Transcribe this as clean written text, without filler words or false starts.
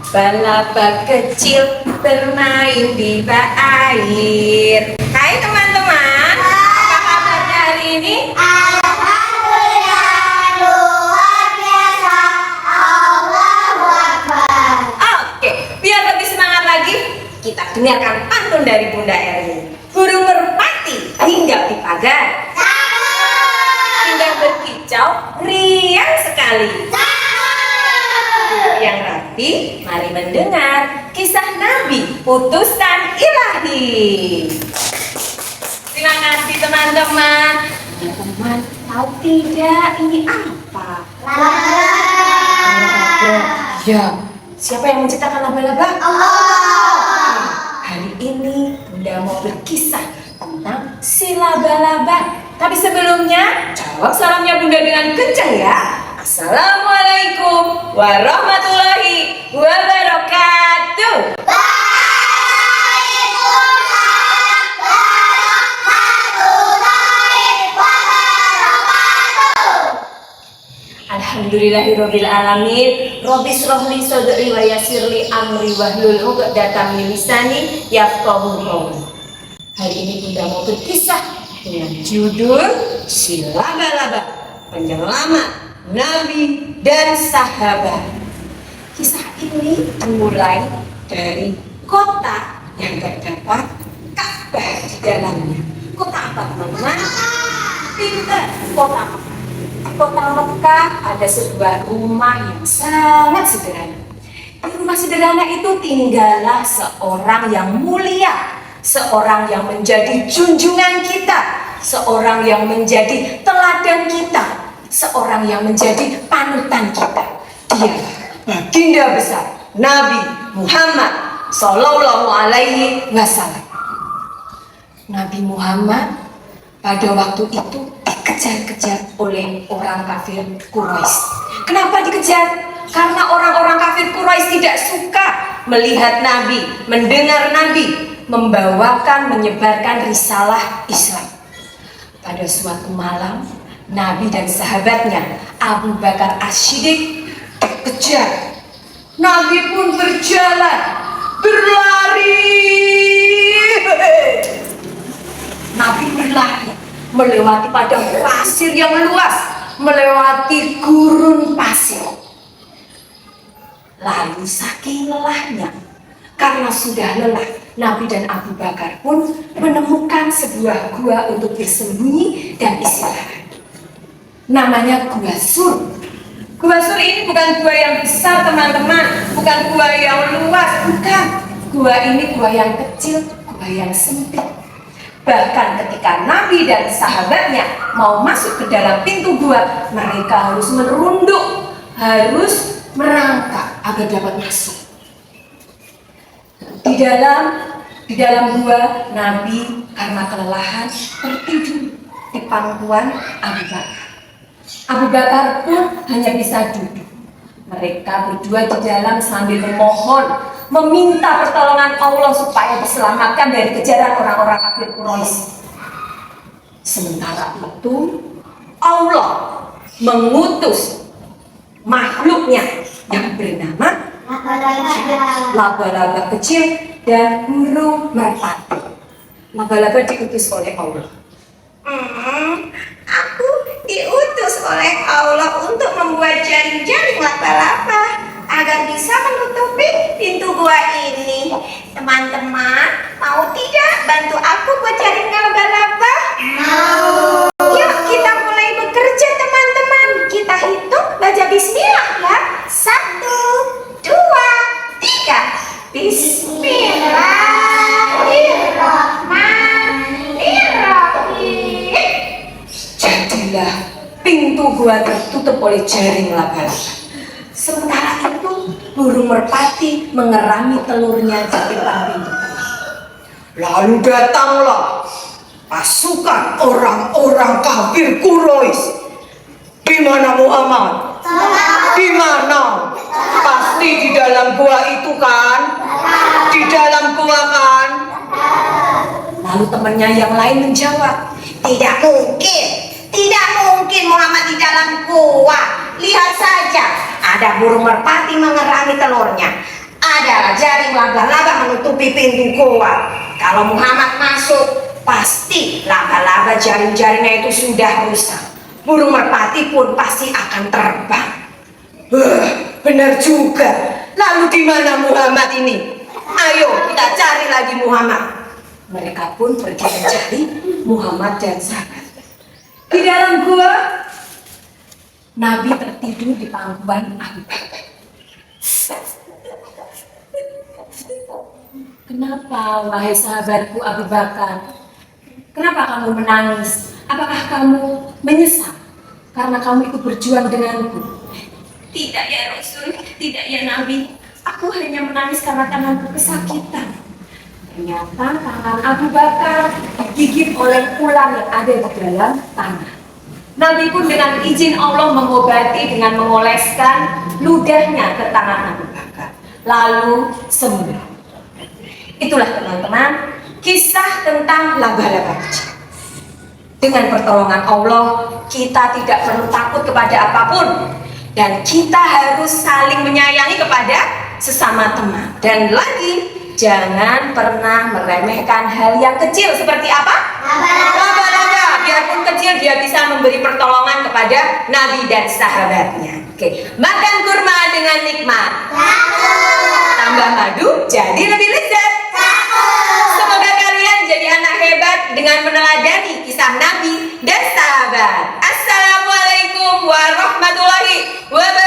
Balaba kecil bermain di bak air. Hai teman-teman, apa kabarnya hari ini? Alhamdulillah, luar biasa. Allahu Akbar. Oke, biar lebih semangat lagi, kita dengarkan pantun dari Bunda Erni. Burung merpati hinggap di pagar, indah berkicau, riang sekali. Yang rapi, mari mendengar kisah Nabi utusan ilahi. Terima kasih teman-teman. Teman-teman tahu tidak ini apa? Laba-laba. Ya, siapa yang menciptakan laba-laba? Allah. Hari ini Bunda mau berkisah tentang si laba-laba. Tapi sebelumnya, jawab salamnya Bunda dengan kencang ya. Assalamualaikum warahmatullahi wabarakatuh. Waalaikumsalam warahmatullahi wabarakatuh. Alhamdulillahirabbil alamin. Rabbi shrahli sadri wa yassirli amri wahlul 'uqdatam min lisani yafqahu qawli. Hari ini Bunda mau berkisah dengan judul Si Laba-laba, Penyelamat Nabi dan Sahabat. Kisah ini dimulai dari kota yang terdapat Ka'bah di dalamnya. Kota apa teman-teman? Pintar. Kota apa? Kota Mekah ada sebuah rumah yang sangat sederhana. Di rumah sederhana itu tinggallah seorang yang mulia, seorang yang menjadi junjungan kita, seorang yang menjadi teladan kita, seorang yang menjadi panutan kita. Dia baginda besar Nabi Muhammad Sallallahu Alaihi Wasallam. Nabi Muhammad pada waktu itu dikejar-kejar oleh orang kafir Quraisy. Kenapa dikejar? Karena orang-orang kafir Quraisy tidak suka melihat Nabi, mendengar Nabi membawakan, menyebarkan risalah Islam. Pada suatu malam, Nabi dan sahabatnya Abu Bakar As-Siddiq dikejar. Nabi pun berjalan, berlari. Nabi berlari melewati padang pasir yang luas, melewati gurun pasir. Lalu saking lelahnya, karena sudah lelah, Nabi dan Abu Bakar pun menemukan sebuah gua untuk bersembunyi dan istirahat. Namanya Gua Sur. Gua Sur ini bukan gua yang besar teman-teman, bukan gua yang luas, bukan. Gua ini gua yang kecil, gua yang sempit. Bahkan ketika Nabi dan sahabatnya mau masuk ke dalam pintu gua, mereka harus merunduk, harus merangkak agar dapat masuk. Di dalam gua, Nabi karena kelelahan tertidur di pangkuan Abu Bakar. Abu Bakar pun hanya bisa duduk. Mereka berdua di dalam sambil memohon, meminta pertolongan Allah supaya diselamatkan dari kejaran orang-orang kafir Quraisy. Sementara itu, Allah mengutus makhluknya yang bernama laba-laba kecil dan burung merpati. Laba-laba diutus oleh Allah. Aku diutus oleh Allah untuk membuat jaring-jaring laba-laba agar bisa menutupi pintu gua ini. Teman-teman, mau tidak bantu aku buat jaringnya laba-laba? Mau. Yuk kita mulai bekerja teman-teman. Kita hitung baca bismillah ya. 1, 2, 3. Bismillahirrahmanirrahim. Jadilah pintu gua tertutup oleh jaring laba-laba. Sementara itu burung merpati mengerami telurnya di depan pintu. Lalu datanglah pasukan orang-orang kafir Quraisy. Di mana Muhammad? Di mana? Pasti di dalam gua itu kan? Di dalam gua kan? Lalu temannya yang lain menjawab, tidak mungkin. Tidak mungkin Muhammad di dalam gua. Lihat saja, ada burung merpati mengerami telurnya. ada jaring laba-laba menutupi pintu goa. Kalau Muhammad masuk, pasti laba-laba jaring-jaringnya itu sudah rusak. Burung merpati pun pasti akan terbang. Benar juga. Lalu di mana Muhammad ini? Ayo kita cari lagi Muhammad. Mereka pun pergi mencari Muhammad dan sahabat. Di dalam gua, Nabi tertidur di pangkuan Abu Bakar. Kenapa, wahai sahabatku Abu Bakar? Kenapa kamu menangis? Apakah kamu menyesal karena kamu ikut berjuang denganku? Tidak ya Rasul, tidak ya Nabi. Aku hanya menangis karena tanganku kesakitan. Ternyata tangan Abu Bakar digigit oleh ular yang ada di dalam tanah. Nabi pun dengan izin Allah mengobati dengan mengoleskan ludahnya ke tangan Abu Bakar. Lalu sembuh. Itulah teman-teman kisah tentang laba-laba kecil. Dengan pertolongan Allah, kita tidak perlu takut kepada apapun. Dan kita harus saling menyayangi kepada sesama teman. Dan lagi, jangan pernah meremehkan hal yang kecil. Seperti apa? Laba-laba. Biarpun kecil, dia bisa memberi pertolongan kepada Nabi dan sahabatnya. Oke, makan kurma dengan nikmat. Tambah madu, jadi lebih lezat. Semoga kalian jadi anak hebat dengan meneladani kisah Nabi dan sahabat. Assalamualaikum warahmatullahi wabarakatuh.